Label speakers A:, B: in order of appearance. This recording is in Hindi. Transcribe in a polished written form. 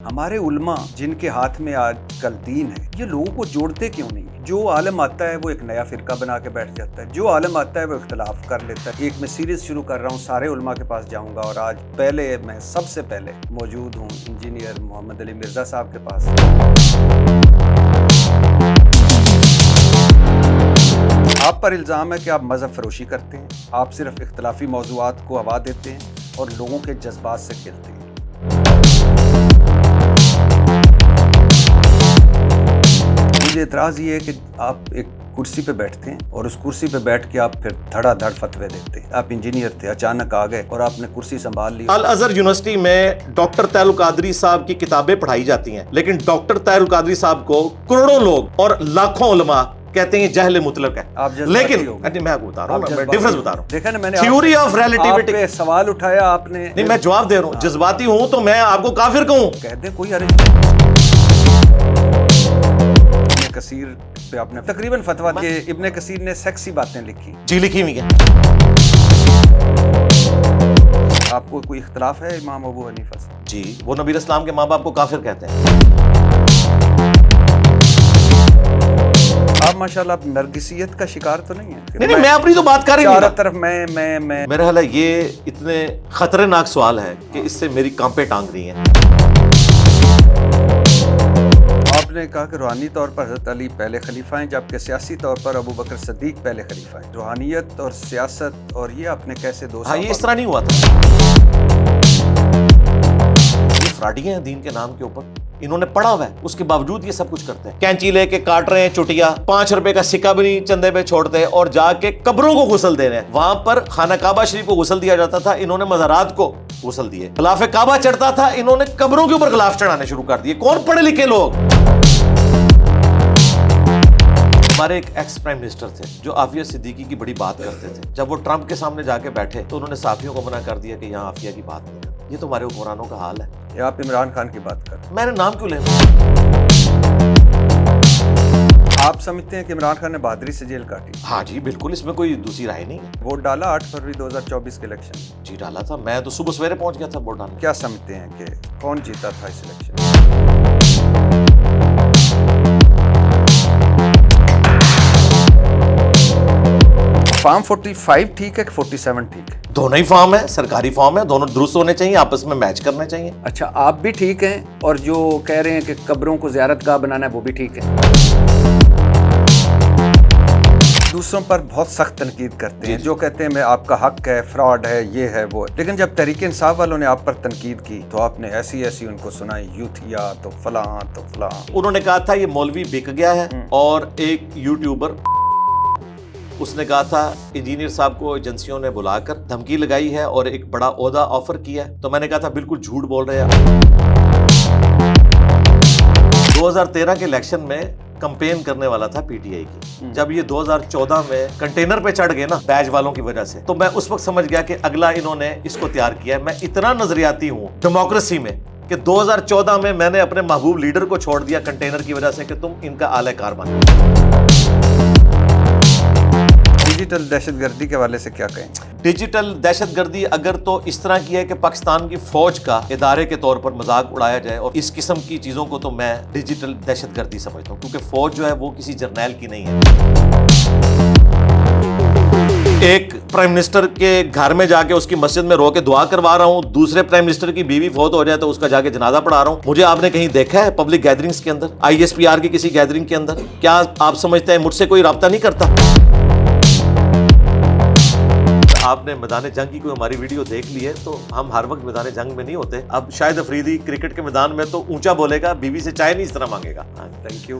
A: हमारे उल्मा जिनके हाथ में आजकल दीन है, ये लोगों को जोड़ते क्यों नहीं? जो आलम आता है वो एक नया फिरका बना के बैठ जाता है, जो आलम आता है वो इख्तलाफ कर लेता है। एक मैं सीरीज शुरू कर रहा हूँ, सारे उल्मा के पास जाऊँगा और आज मैं सबसे पहले मौजूद हूँ इंजीनियर मोहम्मद अली मिर्ज़ा साहब के पास। आप पर इल्ज़ाम है कि आप मज़हब फरोशी करते हैं, आप सिर्फ इख्तलाफी मौज़ूआत को हवा देते हैं और लोगों के जज्बात से खेलते हैं। मुझे एतराज़ ये है कि आप एक कुर्सी पे बैठते हैं और उस कुर्सी पे बैठ के आप फिर धड़ाधड़ फतवे देते हैं। आप इंजीनियर थे, अचानक आ गए और आपने कुर्सी संभाल ली।
B: अल अज़हर यूनिवर्सिटी में डॉक्टर तैयब कादरी साहब की किताबें पढ़ाई जाती हैं, लेकिन डॉक्टर तैयब कादरी साहब को करोड़ों लोग और लाखों उलमा कहते हैं जहल मुतलक है। लेकिन मैं बता रहा हूँ, डिफरेंस बता रहा हूँ।
A: देखा ना, मैंने
B: थ्योरी ऑफ रिलेटिविटी
A: सवाल उठाया आपने।
B: नहीं, मैं जवाब दे रहा हूँ। जज्बाती हूँ तो मैं आपको काफिर कहूँ?
A: कहते कोई अरे कसीर पे आपने तकरीबन फतवा दिया। इब्ने कसीर ने सेक्सी बातें लिखी।
B: जी, लिखी हुई है।
A: आपको कोई इख्तलाफ है इमाम अबू हनीफा से?
B: जी, वो नबी इस्लाम के माँ बाप को काफिर कहते हैं।
A: आप माशाल्लाह आप नरगिसियत का शिकार तो नहीं है?
B: नहीं, मैं अपनी तो बात कर रही हूँ।
A: चारों तरफ मैं
B: मेरा ख्याल है ये इतने खतरनाक सवाल है कि इससे मेरी कांपे टांग रही हैं।
A: आपने कहा कि रूहानी तौर पर हज़रत अली पहले खलीफा हैं, जबकि सियासी तौर पर अबू बकर सदीक पहले खलीफा हैं। रूहानियत और सियासत और ये आपने कैसे दो?
B: हाँ, ये इस तरह नहीं हुआ था। ये फ्राडियां हैं दीन के नाम के ऊपर। इन्होंने पढ़ा हुआ है, उसके बावजूद ये सब कुछ करते हैं। कैंची लेके काट रहे हैं चुटिया, 5 रुपए का सिक्का भी नहीं चंदे पे छोड़ते और जाके कब्रों को गुस्ल दे रहे हैं। वहां पर खाना काबा शरीफ को गुस्ल दिया जाता था, इन्होंने मज़ारात को गुस्ल दिए। खिलाफे काबा चढ़ता था, इन्होंने कब्रों के ऊपर गिलाफ चढ़ाने शुरू कर दिए। कौन पढ़े लिखे लोग? हमारे एक एक्स प्राइम मिनिस्टर थे जो आफिया सिद्दीकी की बड़ी बात करते थे। जब वो ट्रंप के सामने जाके बैठे तो उन्होंने साफियों को मना कर दिया कि यहाँ आफिया की बात नहीं करते। ये तो हमारे हुक्मरानों का हाल है।
A: या आप इमरान खान की बात कर?
B: मैंने नाम क्यों लेना?
A: आप समझते हैं कि इमरान खान ने बहादुरी से जेल काटी?
B: हाँ जी, बिल्कुल, इसमें कोई दूसरी राय नहीं है।
A: वोट डाला 8 फरवरी 2024 के इलेक्शन?
B: जी, डाला था। मैं तो सुबह सवेरे पहुंच गया था वोट डालने।
A: क्या समझते हैं कि कौन जीता था इस इलेक्शन? फॉर्म 45 ठीक है कि 47 ठीक है?
B: दोनों ही फॉर्म है, सरकारी फॉर्म है, दोनों दुरुस्त होने चाहिए, आपस में मैच करने चाहिए।
A: अच्छा, आप भी ठीक हैं और जो कह रहे हैं कि कब्रों को ज़ियारतगाह बनाना है वो भी ठीक है? दूसरों पर बहुत सख्त तनकीद करते हैं, जो कहते हैं मैं आपका हक है, फ्रॉड है, ये है वो है। लेकिन जब तहरीक इंसाफ वालों ने आप पर तनकीद की तो आपने ऐसी उनको सुनाई, यूथिया तो फलां।
B: उन्होंने कहा था ये मौलवी बिक गया है, और एक यूट्यूबर उसने कहा था इंजीनियर साहब को एजेंसियों ने बुलाकर धमकी लगाई है और एक बड़ा ओहदा ऑफर किया है। तो मैंने कहा था बिल्कुल झूठ बोल रहे हैं। 2013 के इलेक्शन में कंपेन करने वाला था पीटीआई की। जब ये 2014 में कंटेनर पे चढ़ गए ना बैज वालों की वजह से, तो मैं उस वक्त समझ गया कि अगला इन्होंने इसको तैयार किया है। मैं इतना नजरियाती हूँ डेमोक्रेसी में कि 2014 में मैंने अपने महबूब लीडर को छोड़ दिया कंटेनर की वजह से कि तुम इनका आले कार बन।
A: डिजिटल दहशतगर्दी के हवाले से क्या कहें?
B: डिजिटल दहशतगर्दी अगर तो इस तरह की है कि पाकिस्तान की फौज का इदारे के तौर पर मजाक उड़ाया जाए, और इस किस्म की चीजों को तो मैं डिजिटल दहशतगर्दी समझता हूँ, क्योंकि फौज जो है वो किसी जर्नैल की नहीं है। एक प्राइम मिनिस्टर के घर में जाके उसकी मस्जिद में रो के दुआ करवा रहा हूँ, दूसरे प्राइम मिनिस्टर की बीवी फौत हो जाए तो उसका जाके जनाजा पढ़ा रहा हूँ। मुझे आपने कहीं देखा है पब्लिक गैदरिंग्स के अंदर, ISPR की किसी गैदरिंग के अंदर? क्या आप समझते हैं मुझसे कोई राब्ता नहीं करता? आपने मैदान जंग की कोई हमारी वीडियो देख ली है तो हम हर वक्त मैदान जंग में नहीं होते। अब शायद अफरीदी क्रिकेट के मैदान में तो ऊंचा बोलेगा, बीवी से चाय नहीं इस तरह मांगेगा।
A: Thank you.